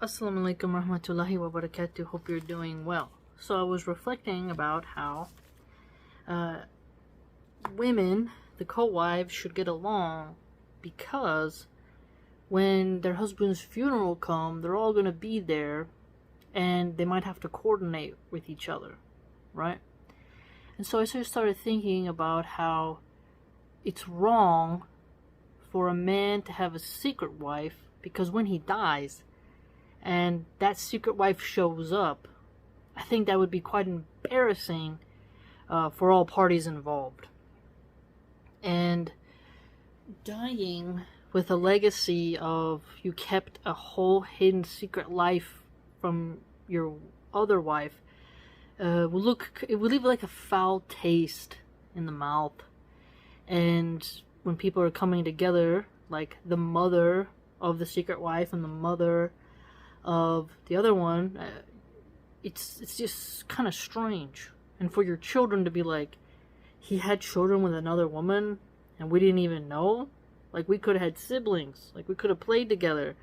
Assalamu alaikum warahmatullahi wabarakatuh. Hope you're doing well. So I was reflecting about how women, the co-wives, should get along because when their husband's funeral comes, they're all going to be there and they might have to coordinate with each other, right? And so I just started thinking about how it's wrong for a man to have a secret wife, because when he dies and that secret wife shows up, I think that would be quite embarrassing for all parties involved. And dying with a legacy of you kept a whole hidden secret life from your other wife it would leave like a foul taste in the mouth. And when people are coming together, like the mother of the secret wife and the mother of the other one, it's just kind of strange. And for your children to be like, he had children with another woman and we didn't even know, like we could have had siblings, like we could have played together,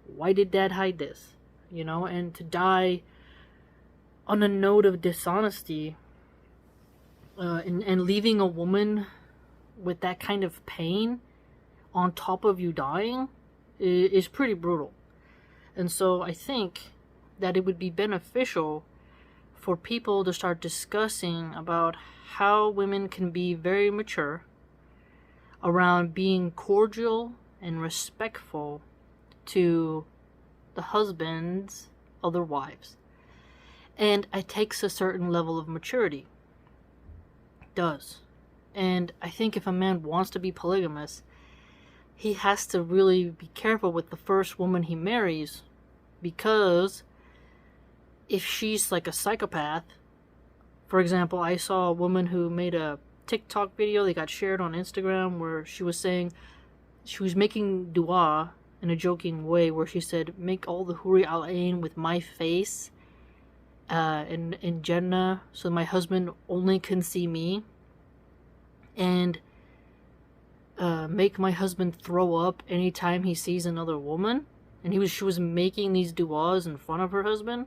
why did dad hide this, you know? And to die on a note of dishonesty, and leaving a woman with that kind of pain on top of you dying is pretty brutal. And so I think that it would be beneficial for people to start discussing about how women can be very mature around being cordial and respectful to the husbands of their wives. And it takes a certain level of maturity. It does. And I think if a man wants to be polygamous, he has to really be careful with the first woman he marries, because if she's like a psychopath, for example, I saw a woman who made a TikTok video that got shared on Instagram where she was saying, she was making dua in a joking way where she said, make all the Huri al-Ain with my face in Jannah so my husband only can see me, and make my husband throw up anytime he sees another woman. And she was making these duas in front of her husband.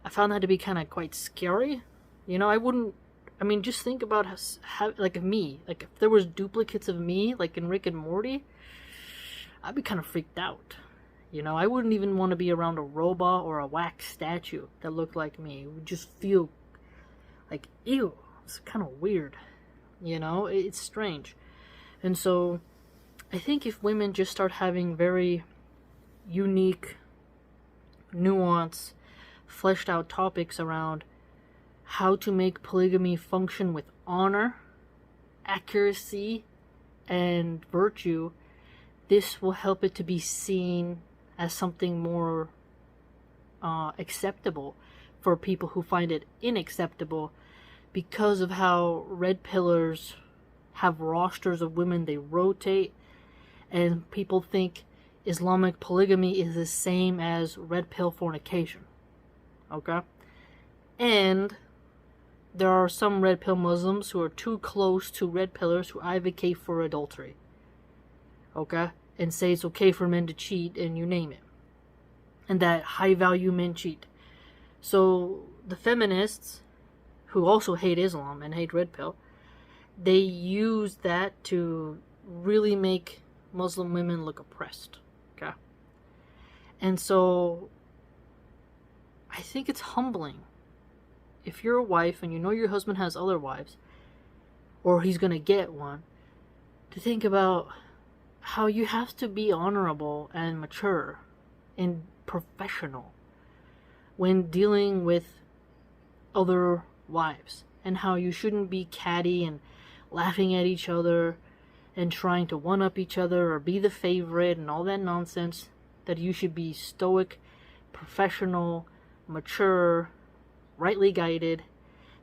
I found that to be kind of quite scary. You know, just think about how like me, like if there was duplicates of me, like in Rick and Morty, I'd be kind of freaked out. You know, I wouldn't even want to be around a robot or a wax statue that looked like me. It would just feel like, ew, it's kind of weird. You know, it's strange. And so I think if women just start having very unique, nuanced, fleshed out topics around how to make polygamy function with honor, accuracy, and virtue, this will help it to be seen as something more acceptable for people who find it unacceptable because of how red pillars have rosters of women they rotate, and people think Islamic polygamy is the same as red pill fornication. Okay? And there are some red pill Muslims who are too close to red pillars who advocate for adultery. Okay? And say it's okay for men to cheat, and you name it. And that high value men cheat. So the feminists, who also hate Islam and hate red pill, they use that to really make Muslim women look oppressed. Okay? And so I think it's humbling if you're a wife and you know your husband has other wives, or he's gonna get one, to think about how you have to be honorable and mature and professional when dealing with other wives, and how you shouldn't be catty and laughing at each other and trying to one-up each other or be the favorite and all that nonsense. That you should be stoic, professional, mature, rightly guided,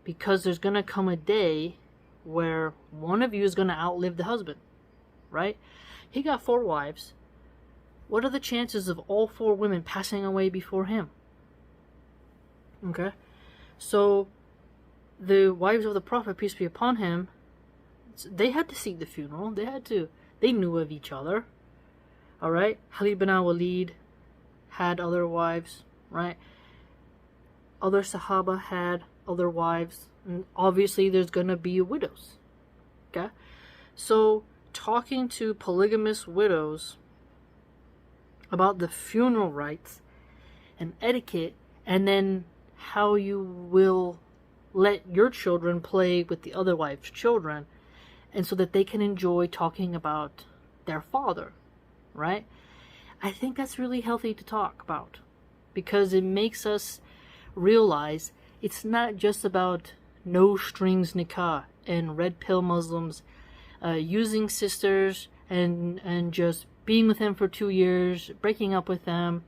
because there's gonna come a day where one of you is gonna outlive the husband, right? He got 4 wives. What are the chances of all 4 women passing away before him? Okay? So, the wives of the Prophet, peace be upon him, they had to see the funeral. They knew of each other. Alright? Khalid bin al-Walid had other wives, right? Other Sahaba had other wives, and obviously there's gonna be widows. Okay? So talking to polygamous widows about the funeral rites and etiquette, and then how you will let your children play with the other wife's children, and so that they can enjoy talking about their father, right? I think that's really healthy to talk about, because it makes us realize it's not just about no strings nikah and red pill Muslims using sisters and just being with them for 2 years, breaking up with them,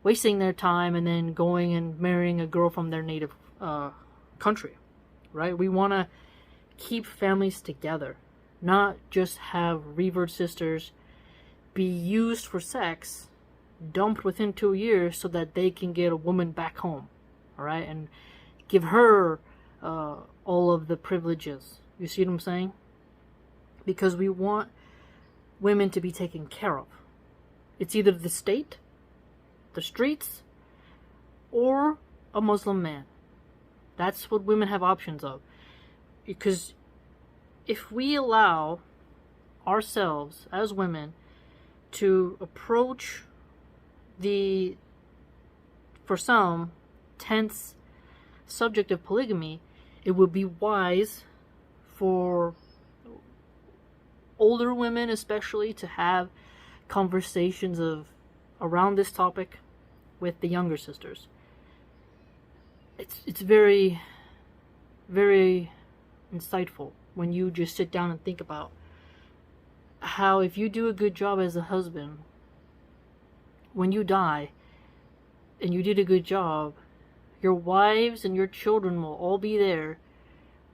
wasting their time, and then going and marrying a girl from their native country, right? We want to keep families together, not just have revert sisters be used for sex, dumped within 2 years so that they can get a woman back home, all right, and give her all of the privileges. You see what I'm saying? Because we want women to be taken care of. It's either the state, the streets, or a Muslim man. That's what women have options of. Because if we allow ourselves as women to approach the, for some, tense subject of polygamy, it would be wise for older women especially to have conversations around this topic with the younger sisters. It's very, very insightful when you just sit down and think about how if you do a good job as a husband, when you die and you did a good job, your wives and your children will all be there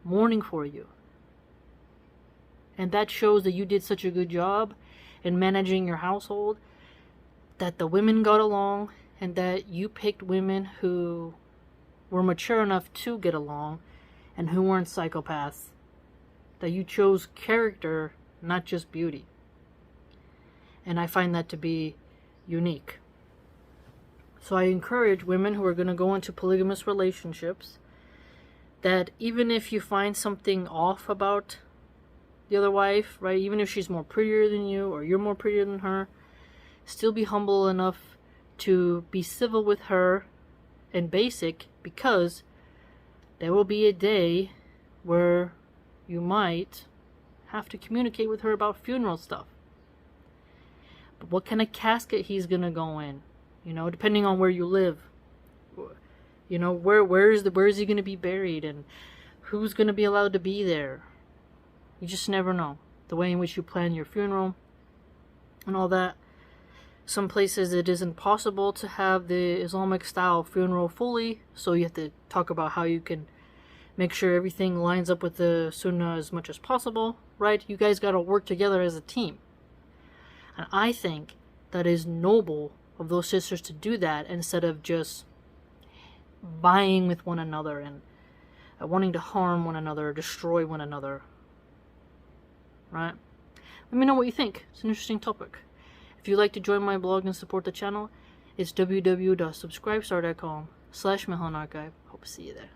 mourning for you. And that shows that you did such a good job in managing your household, that the women got along, and that you picked women who were mature enough to get along and who weren't psychopaths. That you chose character, not just beauty. And I find that to be unique. So I encourage women who are going to go into polygamous relationships that even if you find something off about the other wife, right, even if she's more prettier than you or you're more prettier than her, still be humble enough to be civil with her and basic, because there will be a day where you might have to communicate with her about funeral stuff. But what kind of casket he's gonna go in, you know, depending on where you live, you know, where is he gonna be buried, and who's gonna be allowed to be there. You just never know. The way in which you plan your funeral and all that. Some places it isn't possible to have the Islamic style funeral fully, so you have to talk about how you can make sure everything lines up with the Sunnah as much as possible, right? You guys gotta work together as a team. And I think that is noble of those sisters to do that, instead of just vying with one another and wanting to harm one another or destroy one another. Right? Let me know what you think. It's an interesting topic. If you'd like to join my blog and support the channel, it's www.subscribestar.com/MilahanArchive. Hope to see you there.